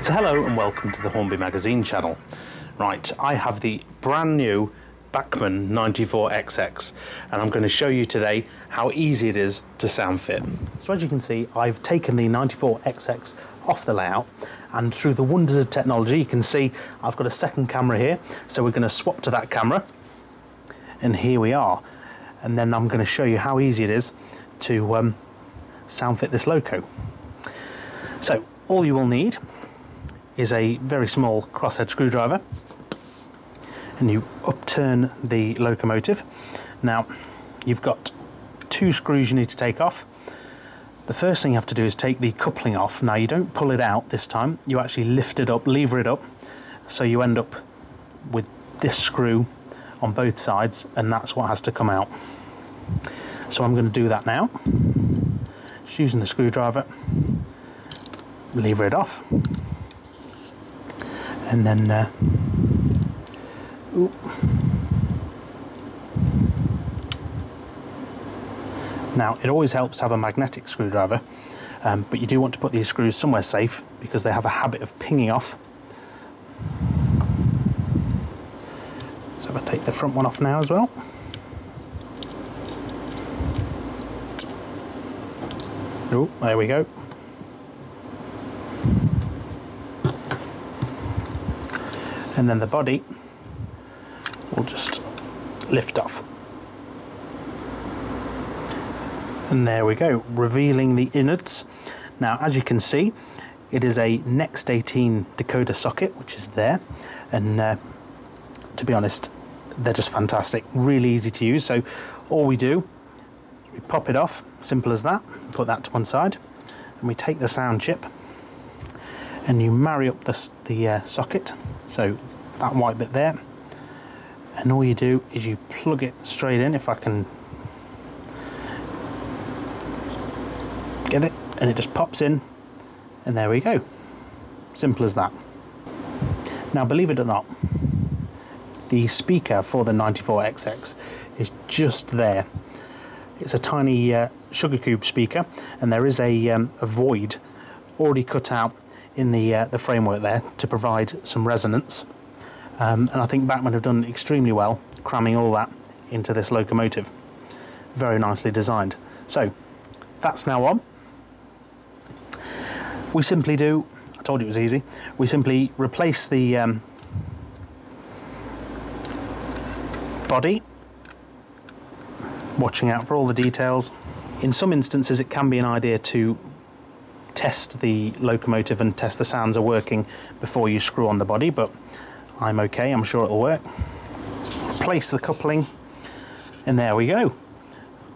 So hello and welcome to the Hornby magazine channel. Right, I have the brand new Bachmann 94XX and I'm going to show you today how easy it is to sound fit. So as you can see, I've taken the 94XX off the layout, and through the wonders of technology you can see I've got a second camera here, so we're going to swap to that camera, and here we are. And then I'm going to show you how easy it is to sound fit this loco. So all you will need is a very small crosshead screwdriver, and you upturn the locomotive. Now you've got two screws you need to take off. The first thing you have to do is take the coupling off. Now you don't pull it out this time, you actually lift it up, lever it up, so you end up with this screw on both sides, and that's what has to come out. So I'm going to do that now, just using the screwdriver, lever it off, and then now it always helps to have a magnetic screwdriver, but you do want to put these screws somewhere safe because they have a habit of pinging off. So if I take the front one off now as well. Oh, there we go. And then the body will just lift off. And there we go, revealing the innards. Now, as you can see, it is a Next 18 decoder socket, which is there. And to be honest, they're just fantastic, really easy to use. So all we do, we pop it off, simple as that, put that to one side, and we take the sound chip and you marry up the socket, so that white bit there, and all you do is you plug it straight in, if I can get it, and it just pops in, and there we go, simple as that. Now believe it or not, the speaker for the 94XX is just there. It's a tiny sugar cube speaker, and there is a void already cut out in the framework there to provide some resonance, and I think Bachmann have done extremely well cramming all that into this locomotive. Very nicely designed. So that's now on. We simply do, I told you it was easy, we simply replace the body, watching out for all the details. In some instances it can be an idea to test the locomotive and test the sounds are working before you screw on the body, but I'm okay, I'm sure it'll work. Replace the coupling, and there we go.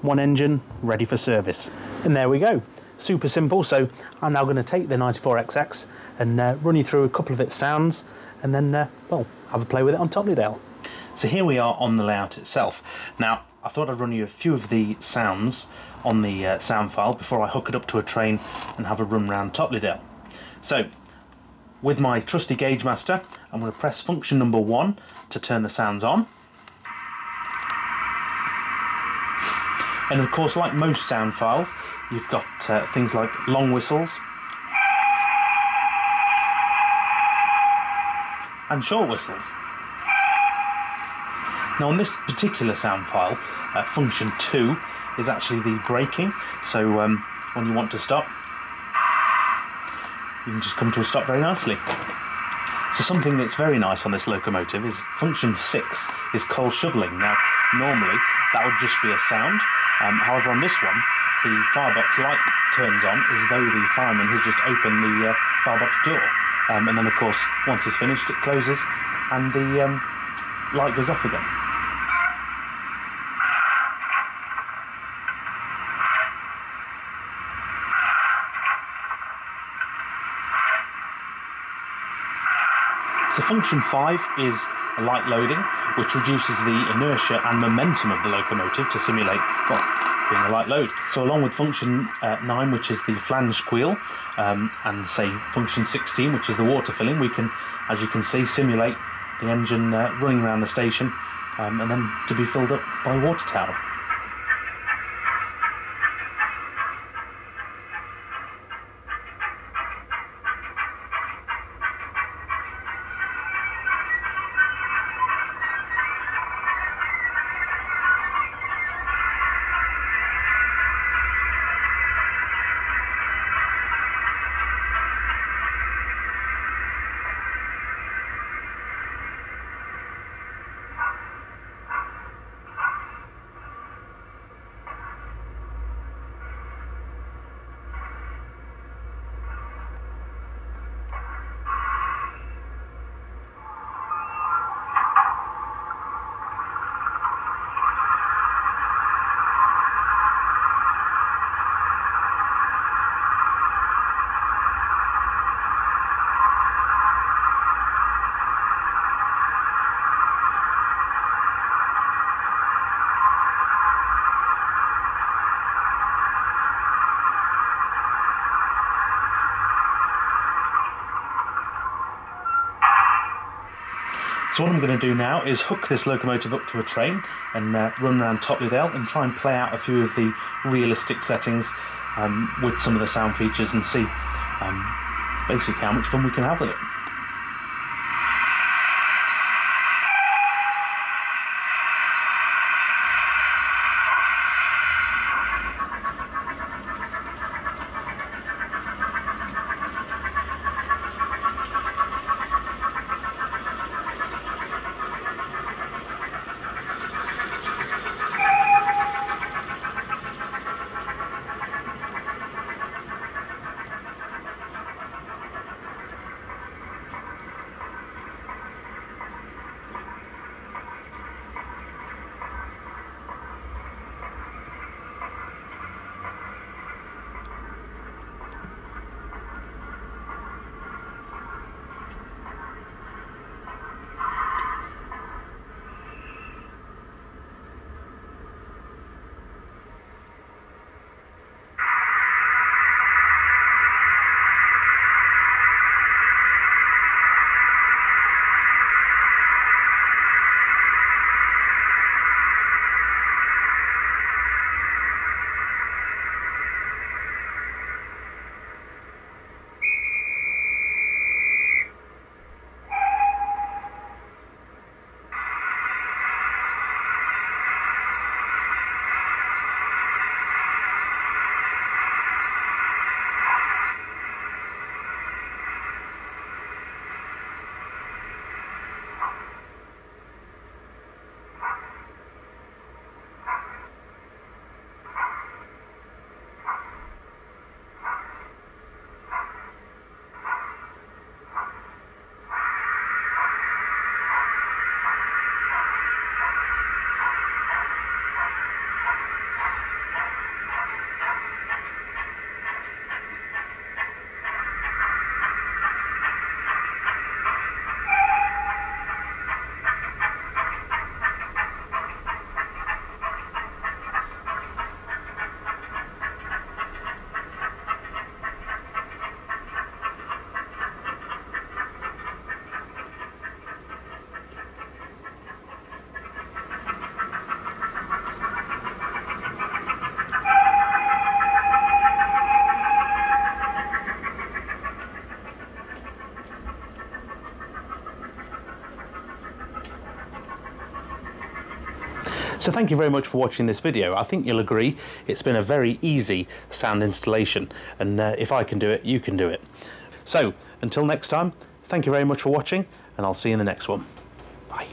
One engine ready for service. And there we go. Super simple. So I'm now going to take the 94XX and run you through a couple of its sounds, and then well, have a play with it on Toplydale. So here we are on the layout itself. Now I thought I'd run you a few of the sounds on the sound file before I hook it up to a train and have a run round Toplydale. So with my trusty gauge master, I'm going to press function number 1 to turn the sounds on. And of course, like most sound files, you've got things like long whistles and short whistles. Now on this particular sound file, function 2 is actually the braking, so when you want to stop, you can just come to a stop very nicely. So something that's very nice on this locomotive is function 6 is coal shoveling. Now normally that would just be a sound, however on this one the firebox light turns on as though the fireman has just opened the firebox door, and then of course once it's finished it closes and the light goes off again. So function 5 is a light loading, which reduces the inertia and momentum of the locomotive to simulate, well, being a light load. So along with function 9, which is the flange squeal, and say function 16, which is the water filling, we can, as you can see, simulate the engine running around the station and then to be filled up by water tower. So what I'm going to do now is hook this locomotive up to a train and run around Toplydale and try and play out a few of the realistic settings with some of the sound features and see basically how much fun we can have with it. So thank you very much for watching this video. I think you'll agree it's been a very easy sound installation, and if I can do it, you can do it. So until next time, thank you very much for watching, and I'll see you in the next one. Bye.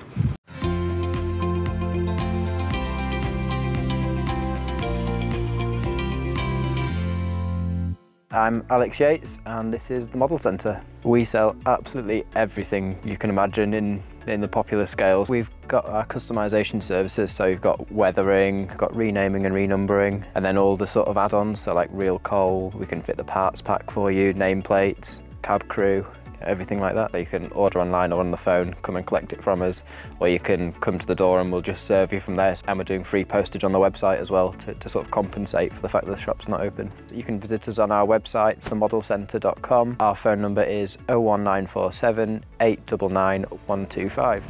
I'm Alex Yates and this is the Model Centre. We sell absolutely everything you can imagine in the popular scales. We've got our customisation services, so you've got weathering, got renaming and renumbering, and then all the sort of add-ons, so like real coal, we can fit the parts pack for you, nameplates, cab crew, everything like that. You can order online or on the phone, come and collect it from us, or you can come to the door and we'll just serve you from there. And we're doing free postage on the website as well to sort of compensate for the fact that the shop's not open. You can visit us on our website, themodelcentre.com. Our phone number is 01947 899 125.